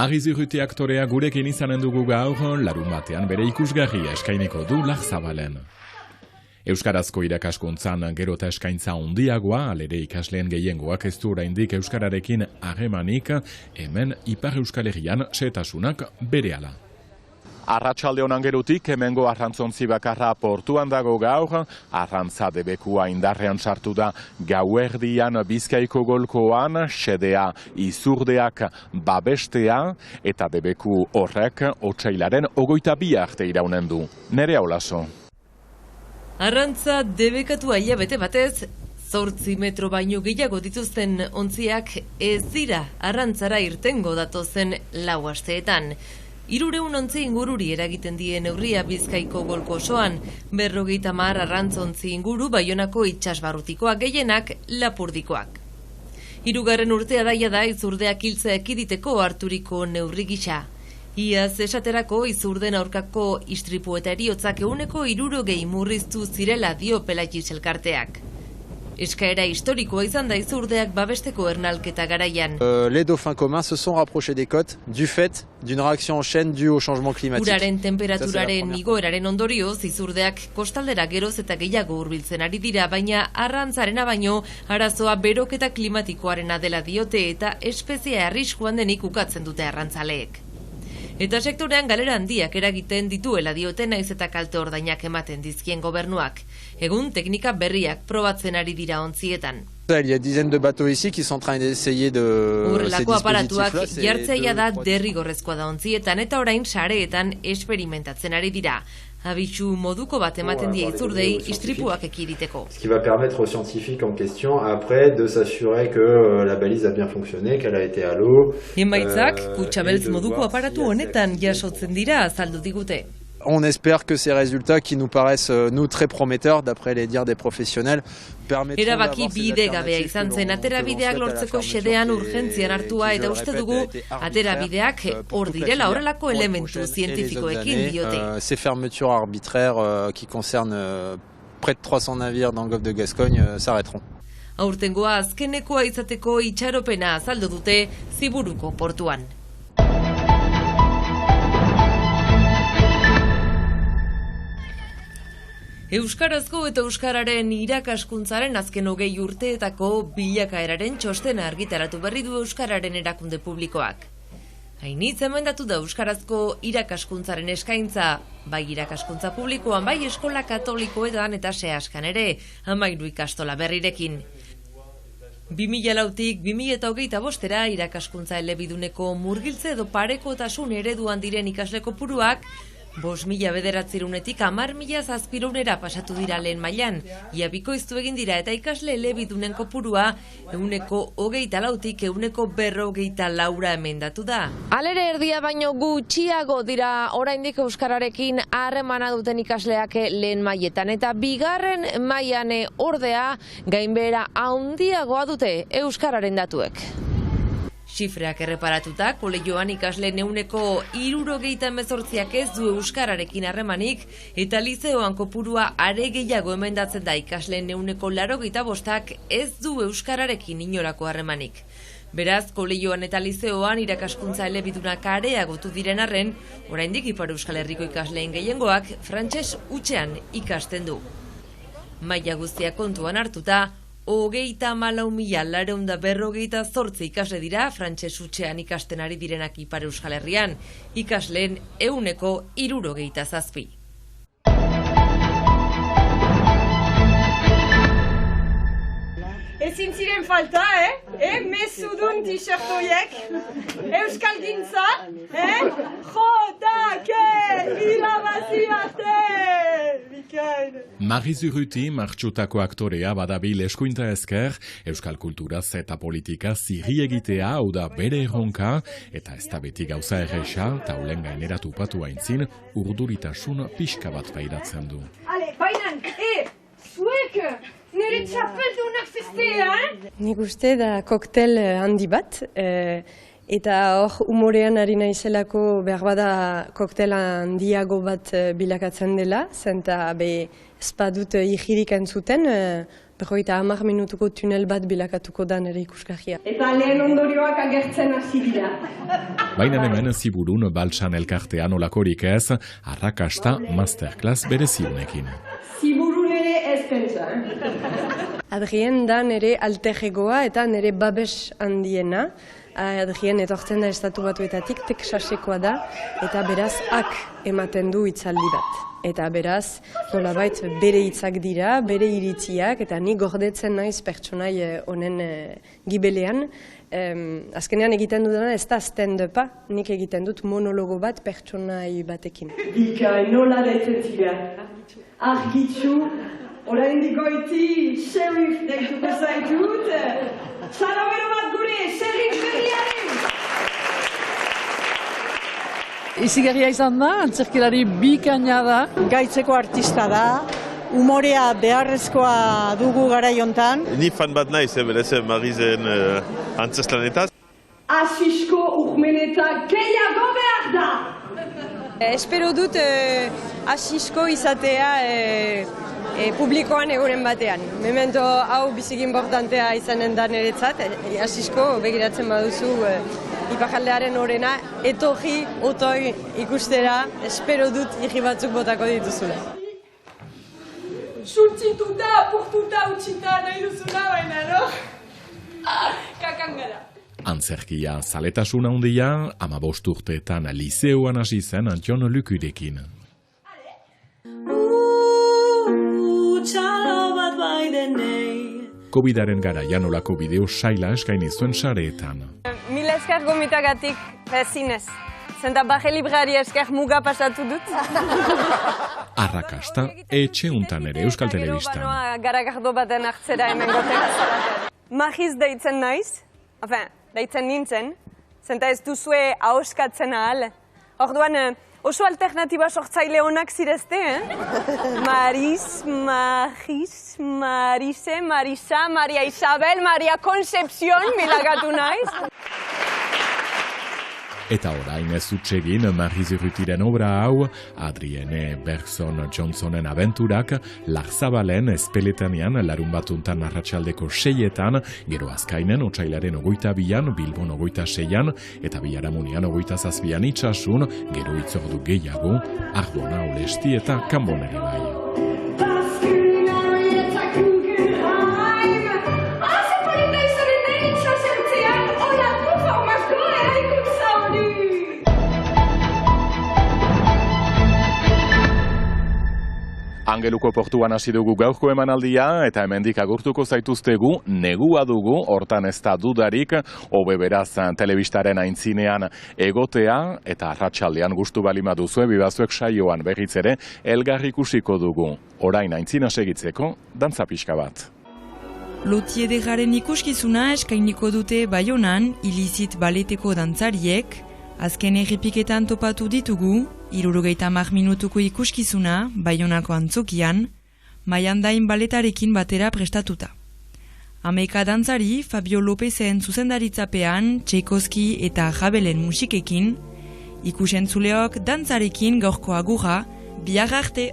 Mariz Urruti aktorea gurekin izanen dugu gaur, larun batean bere ikusgarria eskainiko du Larzabalen. Euskarazko irakaskuntzan gero eta eskaintza handiagoa, alere ikasleen gehiengoak ez du oraindik euskararekin harremanik, hemen Ipar Euskal Herrian xehetasunak berehala. Arratsalde honan gerutik, hemengo arrantzontzi bakarra portuan dago gaur, arrantza debekua indarrean sartu da gauerdian Bizkaiko golkoan, xedea izurdeak babestea, eta debeku horrek otsailaren 22 arte iraunen du. Nerea Olaso. Arrantza debekatua hilabete batez, 8 metro baino gehiago dituzten ontziak ez dira arrantzara irtengo datozen 4 asteetan. 300 ontzi ingururi eragiten die neurria Bizkaiko golko osoan, 50 arrantzontzi inguru Baionako itsasbarrutikoak, gehienak Lapurdikoak. 3. urtea daia da izurdeak hiltzea ekiditeko harturiko neurri gisa. Iaz esaterako izurden aurkako istripu eta heriotzak 60% murriztu zirela dio Pelaitis elkarteak. Eskaera historikoa izan da izurdeak babesteko ernalketa garaian. Les dauphins communs se sont rapprochés des côtes du fait d'une réaction en chaîne due au changement climatique. Uraren temperaturaren igoeraren ondorioz izurdeak kostaldera geroz eta gehiago hurbiltzen ari dira, baina arrantzarena baino arazoa beroketa klimatikoarena dela diote eta espeziea arriskuan denik ukatzen dute arrantzaleek. Eta sektorean galera handiak eragiten dituela diote naiz eta kalte ordainak ematen dizkien gobernuak. Egun teknika berriak probatzen ari dira ontzietan. Il y a dizaines de bateaux ici qui sont en train d'essayer de Urrelako aparatuak jartzeia da derrigorrezkoa da ontzietan eta orain sareetan experimentatzen ari dira. Abisu moduko bat ematen die izurdei istripuak ekiditeko. Ce qui va permettre aux scientifiques en question après de s'assurer que la balise a bien fonctionné, qu'elle a été à l'eau. Emaitzak kutxabeltz moduko aparatu honetan jasotzen dira azaldu digute. On espère que ces résultats qui nous paraissent nous très prometteurs d'après les dires des professionnels permettront erabaki bidegabea izan zen aterabideak lortzeko xedean urgentzian hartua eta uste dugu aterabideak hor direla horrelako elementu zientifikoekin diote. Ces fermetures arbitraires qui concernent près de 300 navires dans le golfe de Gascogne s'arrêteront. Aurtengoa azkenekoa izateko itxaropena azaldu dute Ziburuko portuan. Euskarazko eta euskararen irakaskuntzaren azken 20 urteetako bilakaeraren txostena argitaratu berri du euskararen erakunde publikoak. Hainitz emendatu da euskarazko irakaskuntzaren eskaintza, bai irakaskuntza publikoan, bai eskola katolikoetan eta sehaskan ere, 13 ikastola berrirekin. 2004tik 2025 irakaskuntza elebiduneko murgiltze edo parekotasun ereduan diren ikasle kopuruak 5.000 bederatzirunetik 10.000 zazpirunera pasatu dira lehen mailan, ia bikoiztu egin dira eta ikasle elebidunen kopurua 24tik 154 emendatu da. Halere erdia baino gutxiago dira oraindik euskararekin harremana duten ikasleak lehen mailetan eta bigarren mailan ordea gainbehera handiagoa dute euskararen datuek. Xifreak erreparatuta, kolegioan ikasle 78%ak ez du euskararekin harremanik eta lizeoan kopurua are gehiago emendatzen da ikasle 85%ak ez du euskararekin inolako harremanik. Beraz, kolegioan eta lizeoan irakaskuntza elebidunak areagotu diren arren, oraindik Ipar Euskal Herriko ikasleen gehiengoak frantses hutsean ikasten du. Maila guztia kontuan hartuta, 34.458 ikasle dira frantses hutsean ikasten ari direnak Ipar Euskal Herrian, ikasleen 67%. Ezin ziren falta, mezudun t-shirt horiek, Euskalgintza, jotake, irabazi arte, bikain. Mariz Urruti, martxutako aktorea badabil eskuinta esker, euskal kulturaz eta politika zirri egitea, hau da bere erronka, eta ez da beti gauza erresa, taulen gaineratu patu haintzin, urduritasun pixka bat pairatzen du. Ale, bainan, zuek! Nire txapeldunak festea, Nik uste da koktel handi bat, eta hor umorean ari naizelako behar bada koktel handiago bat bilakatzen dela, zenta espadut ijirik entzuten, 50 minutuko tunel bat bilakatuko da nire ikusgarria. Eta lehen ondorioak agertzen hasi dira. Baina hemen ziburun baltsan elkartean olakorik ez, arrakasta masterclass bereziunekin. Ziburun ere ez pentsa. Adrien da nire alter-egoa eta nire babes handiena. Adrien etortzen da Estatu Batuetatik, Texasekoa da, eta beraz ak ematen du hitzaldi bat. Eta beraz, nolabait bere hitzak dira, bere iritziak, eta ni gordetzen naiz pertsonai honen gibelean. Azkenean egiten dudana ez da stand-upa, nik egiten dut monologo bat pertsonai batekin. Bikain, nola deitzen zira? Argitxu, oraindik goiti, sheriff deituko zaitut. Salomero bat gure, sheriff berriaren! Izigarria izan da, antzerkilari bikaina da. Gaitzeko artista da, umorea beharrezkoa dugu garaiontan. Ni fan bat naiz, berez, Marizen antzeslanetaz. Asisko urmeneta gehiago behar da! Espero dut asisko izatea publikoan eguren batean. Memento hau biziki importantea izanen da niretzat, asisko begiratzen baduzu ipajaldearen horrena, etorri, otoi ikustera, espero dut irri batzuk botako dituzula. Sultzituta, apurtuta, utxita nahi duzuna baina, no? Kakangara. Antzerkia zaletasun handia, 15 urteetan lizeoan hasi zen Jon Lukurekin. Covidaren garaian olako bideo saila eskaini zuen sareetan. Mila esker gomitagatik, zinez. Zenta baje librari esker muga pasatu dut. Arrakasta, etxe untan ere Euskal Telebistan. Garagardo baten hartzera hemen gotek. Magiz deitzen naiz, deitzen nintzen, zenta ez duzue ahoskatzen ahal. Orduan, oso alternatiba sortzaile honak zirezte, Maris, Magis, Marise, Marisa, Maria Isabel, Maria Concepción, milagatu naiz. Eta orain ez utsegin Mariz Urrutiren obra hau, Adrienne Bergson Johnsonen abenturak, Larzabalen espeletanean larun batuntan arratsaldeko 6etan, gero azkainen otsailaren 22an, Bilbon 26an, eta Biharamunian 27an itsasun, gero itzordu gehiago, Arbona, Olesti eta Kanbon ere bai. Angeluko portuan hasi dugu gaurko emanaldia eta hemendik agurtuko zaituztegu, negua dugu, hortan ez da dudarik, hobe beraz telebistaren aintzinean egotea eta arratsaldean gustu balima duzue bibazuek saioan berriz ere elgar ikusiko dugu. Orain aintzina segitzeko, dantza pixka bat. Lotie de Garen ikuskizuna eskainiko dute Baionan, ilizit baleteko dantzariek. Azken errepiketan topatu ditugu, 70 minutuko ikuskizuna, Baionako antzokian, Maiandain baletarekin batera prestatuta. Ameika dantzari, Fabio Lopezen zuzendaritzapean, Tchaikovsky eta Rabelen musikekin, ikusentzuleok dantzarekin gaurko agurra, bihar arte!